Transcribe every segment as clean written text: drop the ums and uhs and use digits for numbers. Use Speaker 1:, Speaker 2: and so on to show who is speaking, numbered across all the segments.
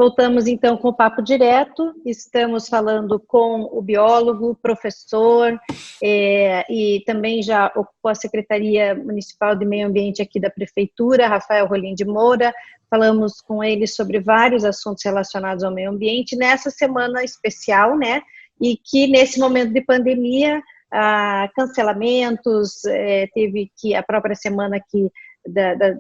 Speaker 1: Voltamos então com o Papo Direto, estamos falando com o biólogo, professor, e também já ocupou a Secretaria Municipal de Meio Ambiente aqui da Prefeitura, Rafael Rolim de Moura. Falamos com ele sobre vários assuntos relacionados ao meio ambiente, nessa semana especial, né, e que nesse momento de pandemia, cancelamentos, teve que, a própria semana aqui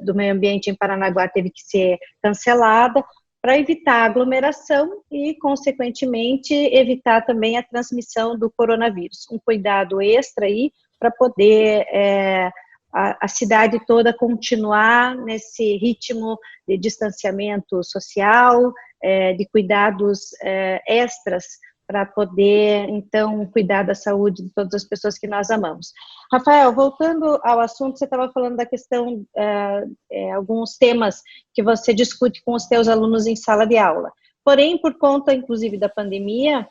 Speaker 1: do meio ambiente em Paranaguá teve que ser cancelada, para evitar aglomeração e, consequentemente, evitar também a transmissão do coronavírus. Um cuidado extra aí para poder a cidade toda continuar nesse ritmo de distanciamento social, de cuidados extras, para poder, então, cuidar da saúde de todas as pessoas que nós amamos. Rafael, voltando ao assunto, você estava falando da questão, alguns temas que você discute com os teus alunos em sala de aula. Porém, por conta, inclusive, da pandemia,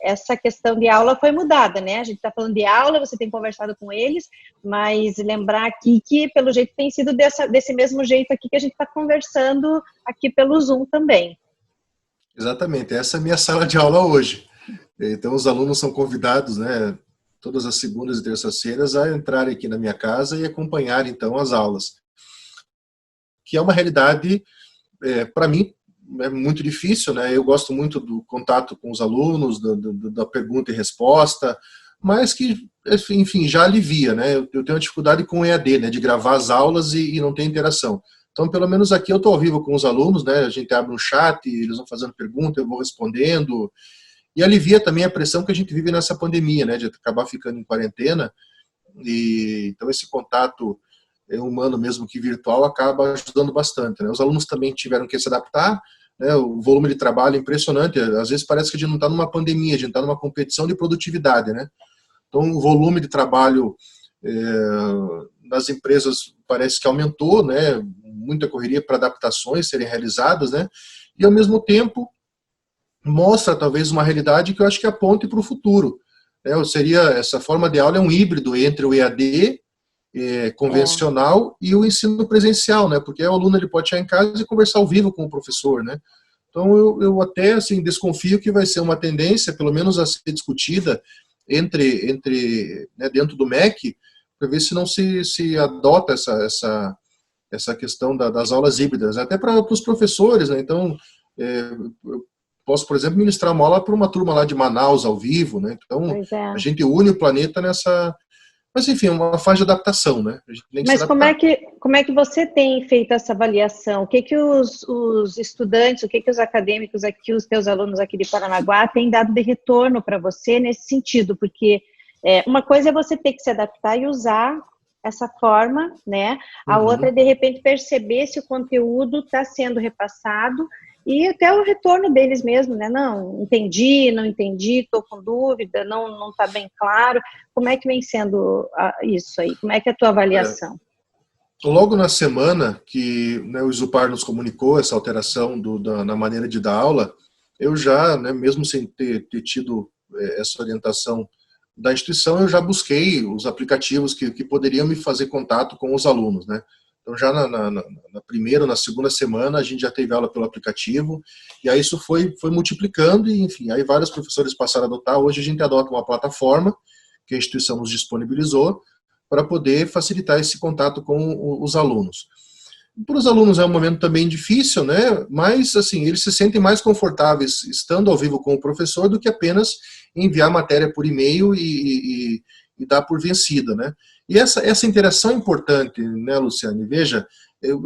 Speaker 1: essa questão de aula foi mudada, né? A gente está falando de aula, você tem conversado com eles, mas lembrar aqui que, pelo jeito, tem sido desse mesmo jeito aqui que a gente está conversando aqui pelo Zoom também.
Speaker 2: Exatamente, essa é a minha sala de aula hoje. Então, os alunos são convidados, né, todas as segundas e terças-feiras, a entrarem aqui na minha casa e acompanhar, então, as aulas. Que é uma realidade, para mim, é muito difícil, né? Eu gosto muito do contato com os alunos, da pergunta e resposta, mas que, enfim, já alivia, né? Eu tenho uma dificuldade com o EAD, né, de gravar as aulas e não ter interação. Então, pelo menos aqui eu estou ao vivo com os alunos, né? A gente abre um chat, eles vão fazendo pergunta, eu vou respondendo. E alivia também a pressão que a gente vive nessa pandemia, né? De acabar ficando em quarentena. Então, esse contato humano, mesmo que virtual, acaba ajudando bastante, né? Os alunos também tiveram que se adaptar, né? O volume de trabalho é impressionante. Às vezes parece que a gente não está numa pandemia, a gente está numa competição de produtividade, né? Então, o volume de trabalho nas empresas parece que aumentou, né? Muita correria para adaptações serem realizadas, né? E, ao mesmo tempo, mostra talvez uma realidade que eu acho que aponte para o futuro, né? Essa forma de aula é um híbrido entre o EAD convencional e o ensino presencial, né? Porque o aluno ele pode chegar em casa e conversar ao vivo com o professor, né? Então, eu até assim, desconfio que vai ser uma tendência, pelo menos a ser discutida né, dentro do MEC, para ver se não se adota essa questão das aulas híbridas, até para os professores, né? Então, eu posso, por exemplo, ministrar uma aula para uma turma lá de Manaus ao vivo, né? Então, a gente une o planeta nessa... Mas, enfim, é uma fase de adaptação, né? A gente tem que
Speaker 1: Mas
Speaker 2: se adaptar.
Speaker 1: como é que você tem feito essa avaliação? O que os estudantes, o que os acadêmicos aqui, os teus alunos aqui de Paranaguá têm dado de retorno para você nesse sentido? Porque uma coisa é você ter que se adaptar e usar essa forma, né? A outra é, de repente, perceber se o conteúdo está sendo repassado e até o retorno deles mesmo, né? Não entendi, não entendi, estou com dúvida, não está bem claro. Como é que vem sendo isso aí? Como é que é a tua avaliação?
Speaker 2: Logo na semana que, né, o Isupar nos comunicou essa alteração na maneira de dar aula, eu já, né, mesmo sem ter tido essa orientação da instituição, eu já busquei os aplicativos que poderiam me fazer contato com os alunos, né? Então, já na primeira ou na segunda semana, a gente já teve aula pelo aplicativo, e aí isso foi multiplicando, e enfim, aí vários professores passaram a adotar. Hoje a gente adota uma plataforma que a instituição nos disponibilizou para poder facilitar esse contato com os alunos. Para os alunos é um momento também difícil, né? Mas, assim, eles se sentem mais confortáveis estando ao vivo com o professor do que apenas enviar matéria por e-mail e dar por vencida, né? E essa interação é importante, né, Luciane? Veja, eu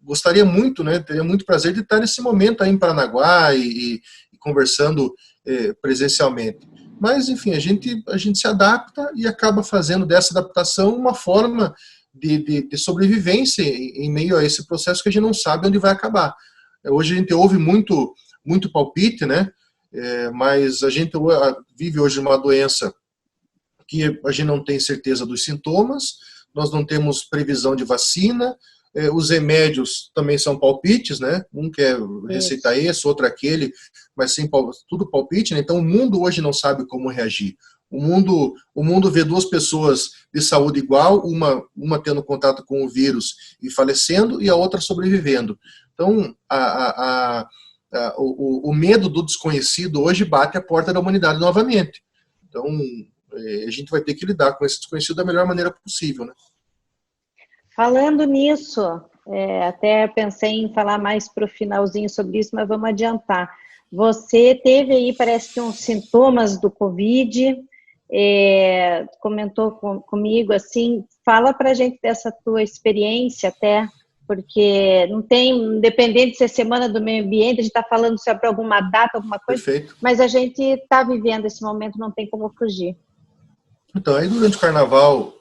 Speaker 2: gostaria muito, né, teria muito prazer de estar nesse momento aí em Paranaguá e conversando presencialmente. Mas, enfim, a gente se adapta e acaba fazendo dessa adaptação uma forma de sobrevivência em meio a esse processo que a gente não sabe onde vai acabar. Hoje a gente ouve muito palpite, né? Mas a gente vive hoje uma doença que a gente não tem certeza dos sintomas, nós não temos previsão de vacina, os remédios também são palpites, né? Um quer receitar esse, outro aquele, mas sim, tudo palpite, né? Então o mundo hoje não sabe como reagir. O mundo vê duas pessoas de saúde igual, uma tendo contato com o vírus e falecendo, e a outra sobrevivendo. Então, o medo do desconhecido hoje bate a porta da humanidade novamente. Então, a gente vai ter que lidar com esse desconhecido da melhor maneira possível, né?
Speaker 1: Falando nisso, até pensei em falar mais para o finalzinho sobre isso, mas vamos adiantar. Você teve aí, parece que uns sintomas do Covid, comentou comigo, assim, fala para a gente dessa tua experiência até, porque não tem, independente de ser Semana do Meio Ambiente, a gente está falando sobre alguma data, alguma coisa,
Speaker 2: Perfeito.
Speaker 1: mas a gente está vivendo esse momento, não tem como fugir.
Speaker 2: Então, aí durante o carnaval,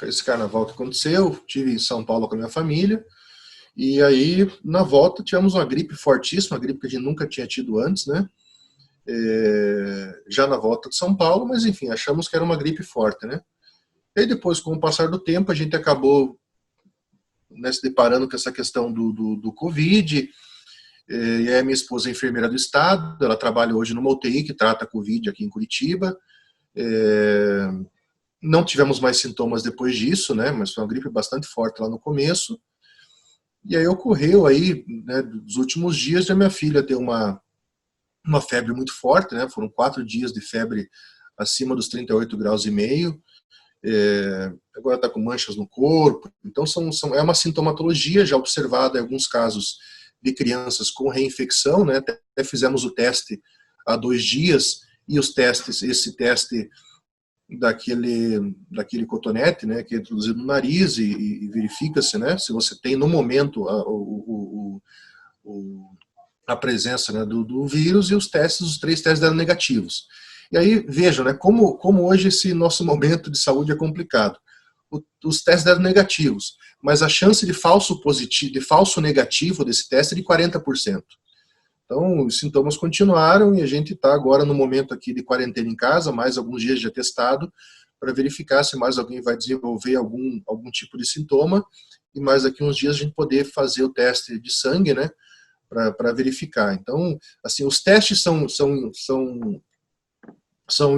Speaker 2: esse carnaval que aconteceu, estive em São Paulo com a minha família, e aí na volta tivemos uma gripe fortíssima, uma gripe que a gente nunca tinha tido antes, né? Já na volta de São Paulo, mas enfim, achamos que era uma gripe forte, né? E aí depois, com o passar do tempo, a gente acabou, né, se deparando com essa questão do Covid, e aí a minha esposa é enfermeira do estado, ela trabalha hoje numa UTI que trata Covid aqui em Curitiba. Não tivemos mais sintomas depois disso, né, mas foi uma gripe bastante forte lá no começo. E aí ocorreu aí, né, nos últimos dias, de a minha filha ter uma febre muito forte, né, foram 4 dias de febre acima dos 38 graus e meio, agora está com manchas no corpo. Então é uma sintomatologia já observada em alguns casos de crianças com reinfecção, né, até fizemos o teste há 2 dias, e esse teste daquele cotonete, né, que é introduzido no nariz e verifica-se, né, se você tem no momento a presença, né, do vírus, e os 3 testes deram negativos. E aí, vejam, né, como hoje esse nosso momento de saúde é complicado. Os testes deram negativos, mas a chance de falso positivo, de falso negativo desse teste é de 40%. Então, os sintomas continuaram e a gente está agora no momento aqui de quarentena em casa, mais alguns dias de atestado, para verificar se mais alguém vai desenvolver algum tipo de sintoma, e mais daqui uns dias a gente poder fazer o teste de sangue, né, para verificar. Então, assim, os testes são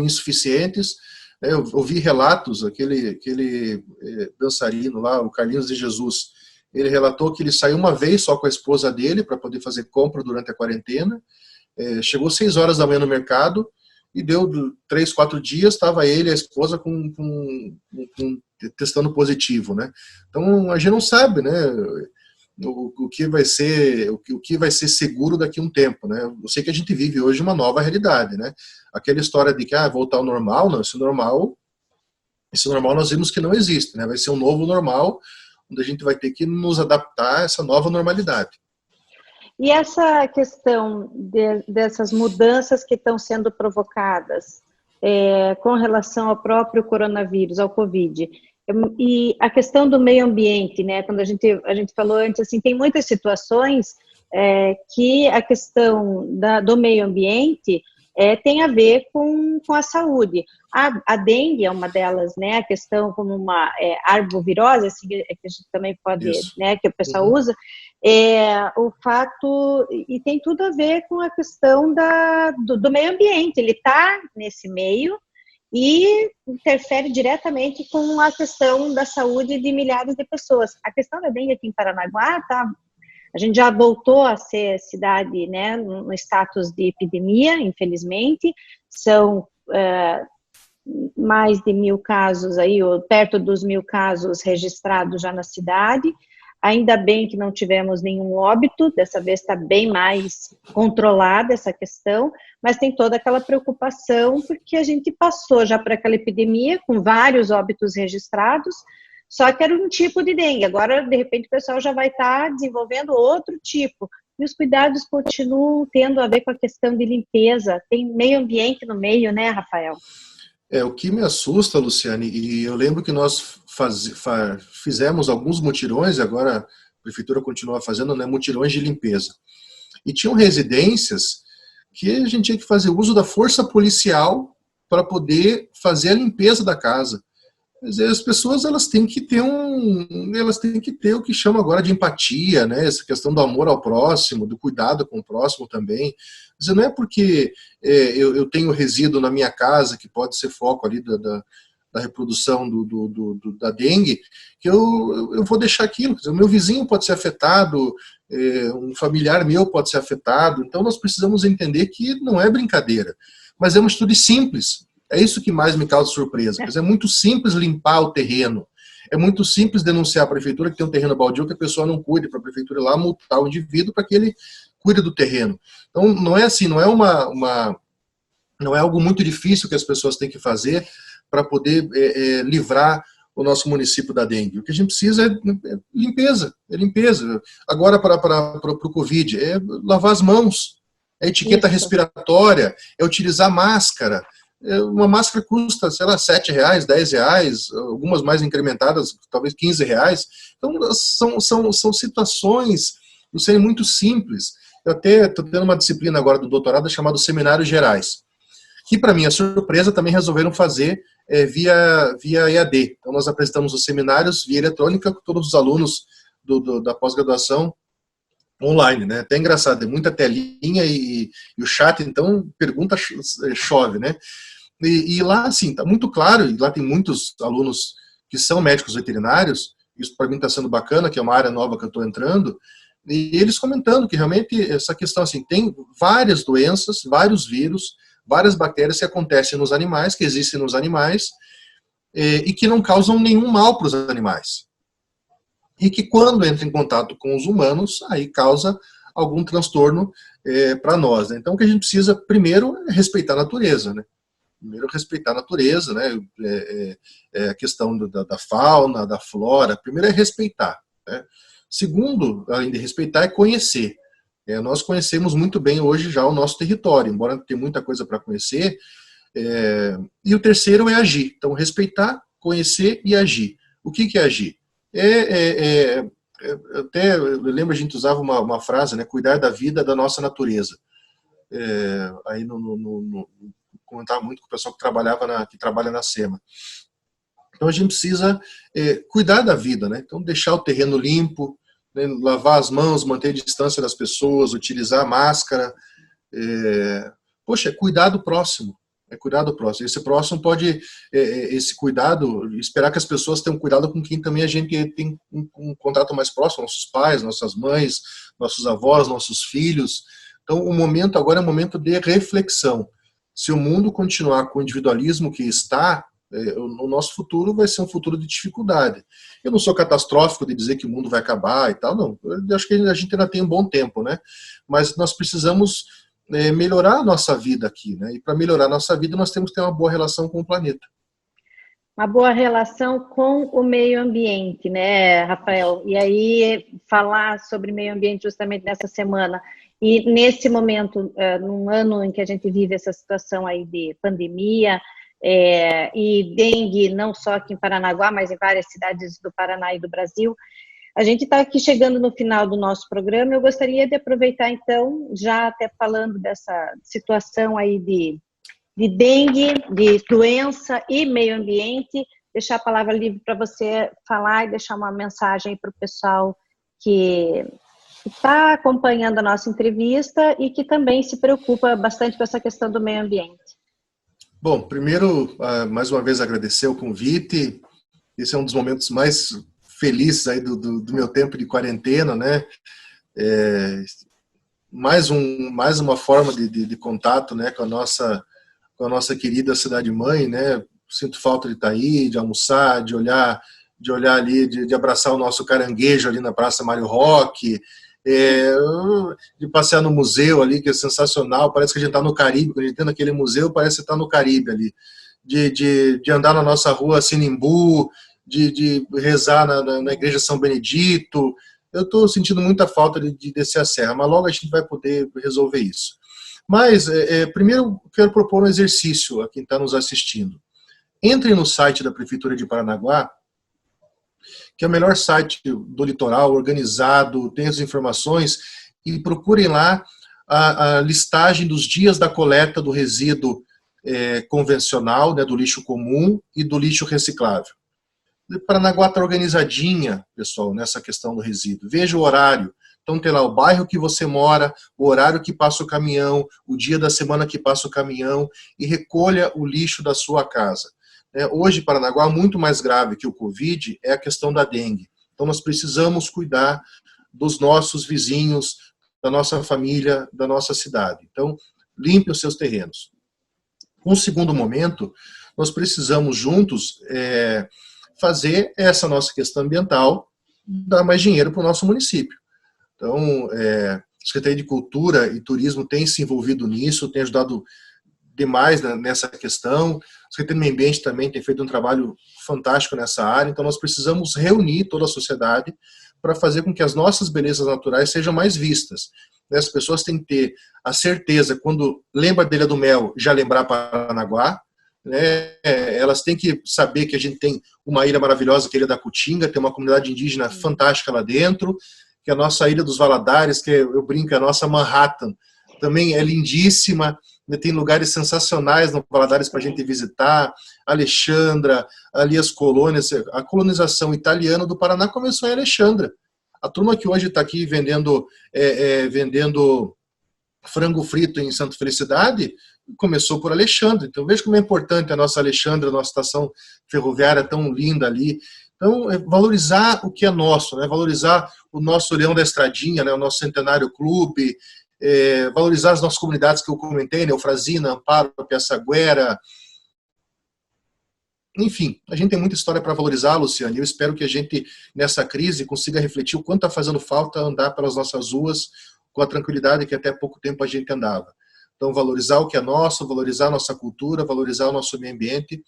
Speaker 2: insuficientes. Eu ouvi relatos, aquele dançarino lá, o Carlinhos de Jesus, ele relatou que ele saiu uma vez só com a esposa dele para poder fazer compra durante a quarentena. Chegou 6 horas da manhã no mercado e deu 3, 4 dias, estava ele e a esposa testando positivo, né? Então a gente não sabe, né, o que vai ser seguro daqui a um tempo, né? Eu sei que a gente vive hoje uma nova realidade, né? Aquela história de que voltar ao normal, não, esse normal nós vimos que não existe, né? Vai ser um novo normal, onde a gente vai ter que nos adaptar a essa nova normalidade.
Speaker 1: E essa questão dessas mudanças que estão sendo provocadas com relação ao próprio coronavírus, ao Covid, e a questão do meio ambiente, né? Quando a gente falou antes, assim, tem muitas situações que a questão do meio ambiente tem a ver com a saúde. A dengue é uma delas, né? A questão como uma arbovirose, assim, que a gente também pode, né? Que o pessoal usa. O fato, e tem tudo a ver com a questão do meio ambiente. Ele está nesse meio e interfere diretamente com a questão da saúde de milhares de pessoas. A questão da dengue aqui em Paranaguá, a gente já voltou a ser cidade, né, no status de epidemia, infelizmente. São mais de 1.000 casos aí, ou perto dos 1.000 casos registrados já na cidade. Ainda bem que não tivemos nenhum óbito, dessa vez está bem mais controlada essa questão, mas tem toda aquela preocupação, porque a gente passou já para aquela epidemia com vários óbitos registrados, só que era um tipo de dengue. Agora, de repente, o pessoal já vai estar desenvolvendo outro tipo. E os cuidados continuam tendo a ver com a questão de limpeza. Tem meio ambiente no meio, né, Rafael?
Speaker 2: O que me assusta, Luciane, e eu lembro que nós fizemos alguns mutirões, agora a prefeitura continua fazendo, né, mutirões de limpeza. E tinham residências que a gente tinha que fazer uso da força policial para poder fazer a limpeza da casa. As pessoas elas têm que ter o que chama agora de empatia, né? Essa questão do amor ao próximo, do cuidado com o próximo também. Não é porque eu tenho resíduo na minha casa que pode ser foco ali da reprodução da dengue, que eu vou deixar aquilo. Quer dizer, o meu vizinho pode ser afetado, um familiar meu pode ser afetado, então nós precisamos entender que não é brincadeira, mas é uma atitude simples. É isso que mais me causa surpresa. É muito simples limpar o terreno, é muito simples denunciar a prefeitura que tem um terreno baldio que a pessoa não cuida, para a prefeitura ir lá multar o indivíduo para que ele cuide do terreno. Então não é assim, não é algo muito difícil que as pessoas têm que fazer para poder livrar o nosso município da dengue. O que a gente precisa é limpeza. Agora, para o Covid, é lavar as mãos, é etiqueta respiratória, é utilizar máscara. Uma máscara custa, sei lá, R$7, R$10, algumas mais incrementadas, talvez R$15. Então, são situações do serem muito simples. Eu até estou tendo uma disciplina agora do doutorado chamada Seminários Gerais, que, para minha surpresa, também resolveram fazer via EAD. Então, nós apresentamos os seminários via eletrônica com todos os alunos da pós-graduação online, né? Até engraçado, é muita telinha e o chat, então, pergunta chove, né? E lá, assim, está muito claro, e lá tem muitos alunos que são médicos veterinários, isso para mim está sendo bacana, que é uma área nova que eu estou entrando, e eles comentando que realmente essa questão, assim, tem várias doenças, vários vírus, várias bactérias que acontecem nos animais, que existem nos animais, e que não causam nenhum mal para os animais. E que quando entra em contato com os humanos, aí causa algum transtorno para nós, né? Então o que a gente precisa, primeiro, é respeitar a natureza, né? Primeiro, respeitar a natureza, né? A questão da fauna, da flora, primeiro é respeitar, né? Segundo, além de respeitar, é conhecer. Nós conhecemos muito bem hoje já o nosso território, embora tenha muita coisa para conhecer. E o terceiro é agir. Então, respeitar, conhecer e agir. O que é agir? Até eu lembro, a gente usava uma frase, né? Cuidar da vida da nossa natureza. Aí comentava muito com o pessoal que trabalha na SEMA. Então, a gente precisa cuidar da vida, né? Então, deixar o terreno limpo, né, lavar as mãos, manter a distância das pessoas, utilizar máscara. Poxa, é cuidar do próximo. É cuidar do próximo. Esse próximo pode, esse cuidado, esperar que as pessoas tenham cuidado com quem também a gente tem um contato mais próximo, nossos pais, nossas mães, nossos avós, nossos filhos. Então, o momento agora é um momento de reflexão. Se o mundo continuar com o individualismo que está, o nosso futuro vai ser um futuro de dificuldade. Eu não sou catastrófico de dizer que o mundo vai acabar e tal, não. Eu acho que a gente ainda tem um bom tempo, né? Mas nós precisamos melhorar a nossa vida aqui, né? E para melhorar a nossa vida, nós temos que ter uma boa relação com o planeta.
Speaker 1: Uma boa relação com o meio ambiente, né, Rafael? E aí, falar sobre meio ambiente justamente nessa semana. E nesse momento, num ano em que a gente vive essa situação aí de pandemia, e dengue, não só aqui em Paranaguá, mas em várias cidades do Paraná e do Brasil. A gente está aqui chegando no final do nosso programa. Eu gostaria de aproveitar, então, já até falando dessa situação aí de dengue, de doença e meio ambiente, deixar a palavra livre para você falar e deixar uma mensagem para o pessoal que está acompanhando a nossa entrevista e que também se preocupa bastante com essa questão do meio ambiente.
Speaker 2: Bom, primeiro, mais uma vez agradecer o convite. Esse é um dos momentos mais felizes aí do meu tempo de quarentena, né? Mais uma forma de contato, né, com a nossa querida cidade-mãe, né? Sinto falta de estar aí, de almoçar, de olhar ali, de abraçar o nosso caranguejo ali na Praça Mário Roque, de passear no museu ali, que é sensacional, parece que a gente está no Caribe, quando a gente está naquele museu, parece que está no Caribe ali, de andar na nossa rua Sinimbu, de rezar na igreja São Benedito. Eu estou sentindo muita falta de descer a serra, mas logo a gente vai poder resolver isso. Mas, primeiro, quero propor um exercício a quem está nos assistindo. Entrem no site da Prefeitura de Paranaguá, que é o melhor site do litoral, organizado, tem as informações, e procurem lá a listagem dos dias da coleta do resíduo convencional, né, do lixo comum e do lixo reciclável. Paranaguá está organizadinha, pessoal, nessa questão do resíduo. Veja o horário. Então tem lá o bairro que você mora, o horário que passa o caminhão, o dia da semana que passa o caminhão, e recolha o lixo da sua casa. Hoje, em Paranaguá, muito mais grave que o Covid é a questão da dengue. Então, nós precisamos cuidar dos nossos vizinhos, da nossa família, da nossa cidade. Então, limpe os seus terrenos. Um segundo momento, nós precisamos juntos fazer essa nossa questão ambiental, dar mais dinheiro para o nosso município. Então, a Secretaria de Cultura e Turismo tem se envolvido nisso, tem ajudado demais nessa questão. A Secretaria do Meio Ambiente também tem feito um trabalho fantástico nessa área. Então, nós precisamos reunir toda a sociedade para fazer com que as nossas belezas naturais sejam mais vistas. As pessoas têm que ter a certeza, quando lembra da Ilha do Mel, já lembrar Paranaguá. Elas têm que saber que a gente tem uma ilha maravilhosa, que é a Ilha da Cutinga, tem uma comunidade indígena fantástica lá dentro, que a nossa Ilha dos Valadares, que eu brinco, a nossa Manhattan, também é lindíssima, tem lugares sensacionais no Valadares para a gente visitar, Alexandra, ali as colônias, a colonização italiana do Paraná começou em Alexandra. A turma que hoje está aqui vendendo frango frito em Santa Felicidade começou por Alexandre. Então veja como é importante a nossa Alexandra, a nossa estação ferroviária tão linda ali. Então, valorizar o que é nosso, valorizar o nosso Leão da Estradinha, o nosso Centenário Clube, valorizar as nossas comunidades que eu comentei, Eufrazina, Amparo, Piaçaguera. Enfim, a gente tem muita história para valorizar, Luciane. Eu espero que a gente, nessa crise, consiga refletir o quanto está fazendo falta andar pelas nossas ruas com a tranquilidade que até pouco tempo a gente andava. Então, valorizar o que é nosso, valorizar a nossa cultura, valorizar o nosso meio ambiente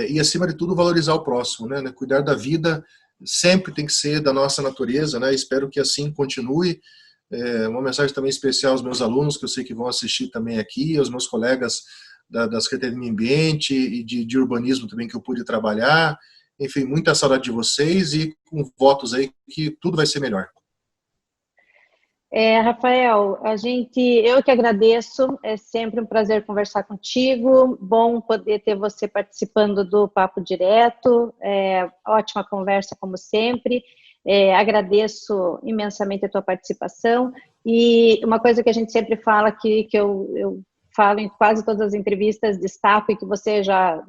Speaker 2: e, acima de tudo, valorizar o próximo. Cuidar da vida sempre tem que ser da nossa natureza. Espero que assim continue. Uma mensagem também especial aos meus alunos, que eu sei que vão assistir também aqui, aos meus colegas da Secretaria de Meio Ambiente e de urbanismo também, que eu pude trabalhar. Enfim, muita saudade de vocês e com votos aí que tudo vai ser melhor.
Speaker 1: Rafael, eu que agradeço, é sempre um prazer conversar contigo, bom poder ter você participando do Papo Direto, ótima conversa como sempre, agradeço imensamente a tua participação, e uma coisa que a gente sempre fala aqui, que eu falo em quase todas as entrevistas, destaco, e que você já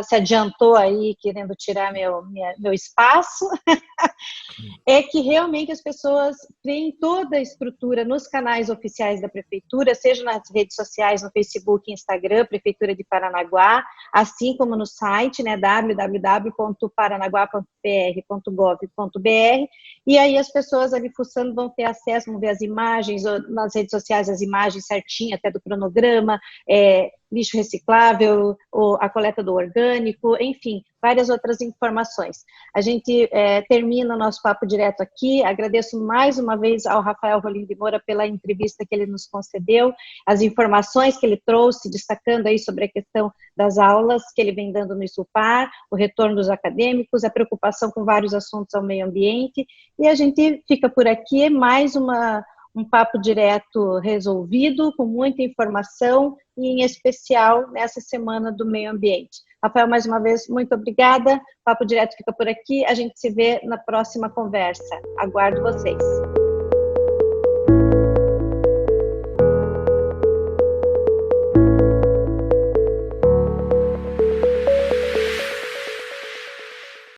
Speaker 1: se adiantou aí, querendo tirar meu espaço, é que realmente as pessoas têm toda a estrutura nos canais oficiais da Prefeitura, seja nas redes sociais, no Facebook e Instagram, Prefeitura de Paranaguá, assim como no site, www.paranaguá.pr.gov.br, e aí as pessoas ali fuçando vão ter acesso, vão ver as imagens, nas redes sociais as imagens certinhas, até do cronograma, lixo reciclável, a coleta do orgânico, enfim, várias outras informações. A gente termina o nosso papo direto aqui, agradeço mais uma vez ao Rafael Rolim de Moura pela entrevista que ele nos concedeu, as informações que ele trouxe, destacando aí sobre a questão das aulas que ele vem dando no ISUPAR, o retorno dos acadêmicos, a preocupação com vários assuntos ao meio ambiente, e a gente fica por aqui, mais um papo direto resolvido, com muita informação, e em especial nessa semana do meio ambiente. Rafael, mais uma vez, muito obrigada. Papo Direto fica por aqui. A gente se vê na próxima conversa. Aguardo vocês.